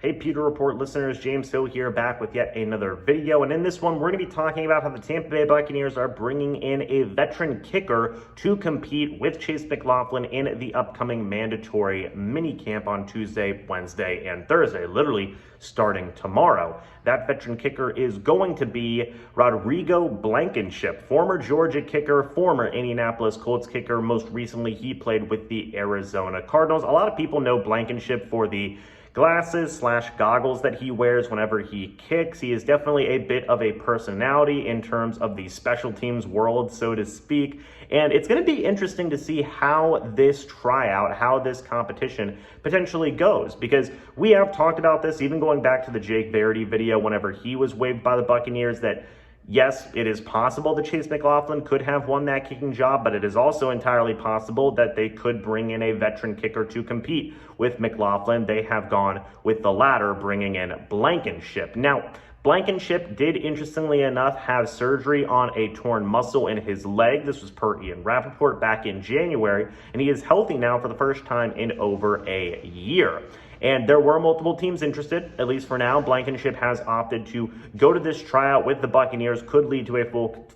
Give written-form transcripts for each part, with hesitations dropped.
Hey Pewter Report listeners, James Hill here, back with yet another video. And in this one, we're going to be talking about how the Tampa Bay Buccaneers are bringing in a veteran kicker to compete with Chase McLaughlin in the upcoming mandatory minicamp on Tuesday, Wednesday, and Thursday, literally starting tomorrow. That veteran kicker is going to be Rodrigo Blankenship, former Georgia kicker, former Indianapolis Colts kicker. Most recently, he played with the Arizona Cardinals. A lot of people know Blankenship for the glasses/goggles that he wears whenever he kicks. He is definitely a bit of a personality in terms of the special teams world, so to speak. And it's going to be interesting to see how this tryout, how this competition potentially goes, because we have talked about this even going back to the Jake Verity video whenever he was waived by the Buccaneers, that yes, it is possible that Chase McLaughlin could have won that kicking job, but it is also entirely possible that they could bring in a veteran kicker to compete with McLaughlin. They have gone with the latter, bringing in Blankenship. Now, Blankenship did, interestingly enough, have surgery on a torn muscle in his leg. This was per Ian Rappaport back in January, and he is healthy now for the first time in over a year. And there were multiple teams interested, at least for now. Blankenship has opted to go to this tryout with the Buccaneers, could lead to a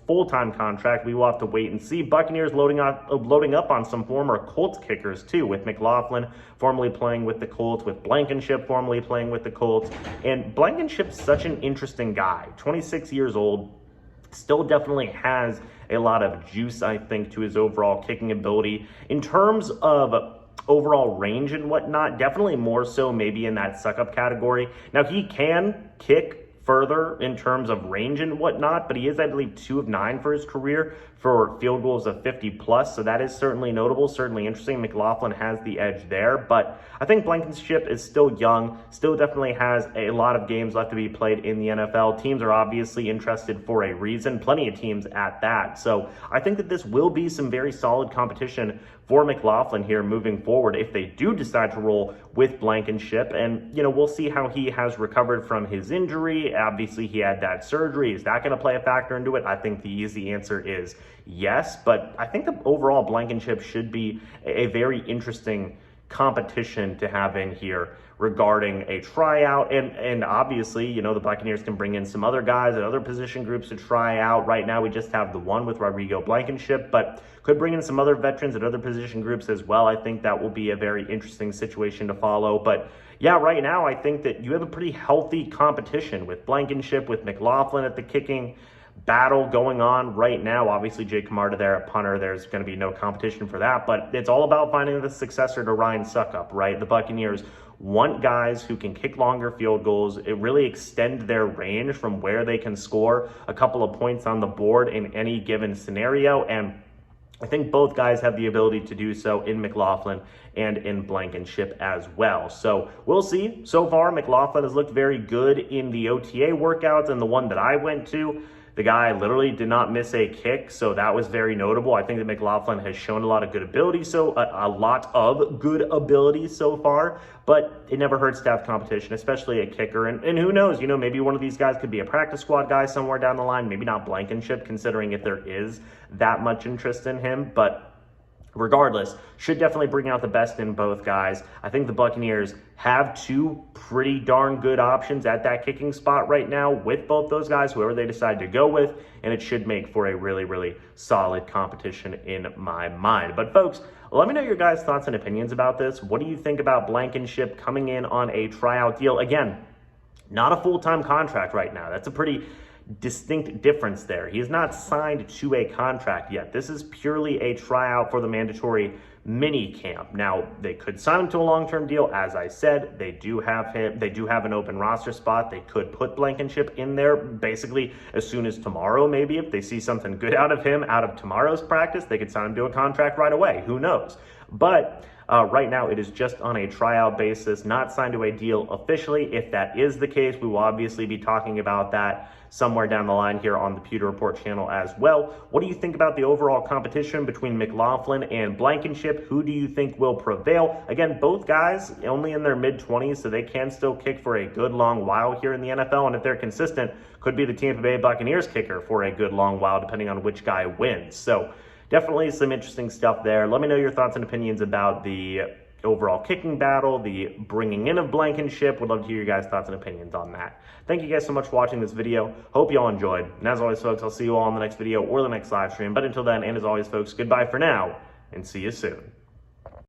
full-time contract. We will have to wait and see. Buccaneers loading up on some former Colts kickers too, with McLaughlin formerly playing with the Colts, with Blankenship formerly playing with the Colts. And Blankenship's such an interesting guy, 26 years old, still definitely has a lot of juice, I think, to his overall kicking ability. In terms of overall range and whatnot, definitely more so maybe in that suck-up category. Now, he can kick further in terms of range and whatnot, but he is, I believe, 2 of 9 for his career for field goals of 50 plus, so that is certainly notable, certainly interesting. McLaughlin has the edge there, but I think Blankenship is still young, still definitely has a lot of games left to be played in the NFL. Teams are obviously interested for a reason, plenty of teams at that, so I think that this will be some very solid competition for McLaughlin here moving forward if they do decide to roll with Blankenship. And, you know, we'll see how he has recovered from his injury. Obviously, he had that surgery. Is that going to play a factor into it? I think the easy answer is yes, but I think the overall Blankenship should be a very interesting competition to have in here regarding a tryout. And obviously, you know, the Buccaneers can bring in some other guys at other position groups to try out. Right now, we just have the one with Rodrigo Blankenship, but could bring in some other veterans at other position groups as well. I think that will be a very interesting situation to follow. But yeah, right now, I think that you have a pretty healthy competition with Blankenship, with McLaughlin at the kicking battle going on right now. Obviously, Jake Camarda there at punter, there's going to be no competition for that, but it's all about finding the successor to Ryan Succop, right? The Buccaneers want guys who can kick longer field goals. It really extend their range from where they can score a couple of points on the board in any given scenario, and I think both guys have the ability to do so in McLaughlin and in Blankenship as well. So we'll see. So far, McLaughlin has looked very good in the OTA workouts, and the one that I went to, the guy literally did not miss a kick, so that was very notable. I think that McLaughlin has shown a lot of good ability, so so far, but it never hurts to have competition, especially a kicker. And who knows, you know, maybe one of these guys could be a practice squad guy somewhere down the line, maybe not Blankenship, considering if there is that much interest in him, but regardless, should definitely bring out the best in both guys. I think the Buccaneers have 2 pretty darn good options at that kicking spot right now with both those guys, whoever they decide to go with, and it should make for a really, really solid competition in my mind. But folks, let me know your guys' thoughts and opinions about this. What do you think about Blankenship coming in on a tryout deal? Again, not a full-time contract right now. That's a pretty distinct difference there. He is not signed to a contract yet. This is purely a tryout for the mandatory mini camp. Now, they could sign him to a long-term deal. As I said, they do have an open roster spot. They could put Blankenship in there basically as soon as tomorrow, maybe. If they see something good out of him out of tomorrow's practice, they could sign him to a contract right away. Who knows? But right now, it is just on a tryout basis, not signed to a deal officially. If that is the case, we will obviously be talking about that somewhere down the line here on the Pewter Report channel as well. What do you think about the overall competition between McLaughlin and Blankenship? Who do you think will prevail? Again, both guys only in their mid-20s, so they can still kick for a good long while here in the NFL, and if they're consistent, could be the Tampa Bay Buccaneers kicker for a good long while, depending on which guy wins. So definitely some interesting stuff there. Let me know your thoughts and opinions about the overall kicking battle, the bringing in of Blankenship. Would love to hear your guys' thoughts and opinions on that. Thank you guys so much for watching this video. Hope you all enjoyed. And as always, folks, I'll see you all in the next video or the next live stream. But until then, and as always, folks, goodbye for now, and see you soon.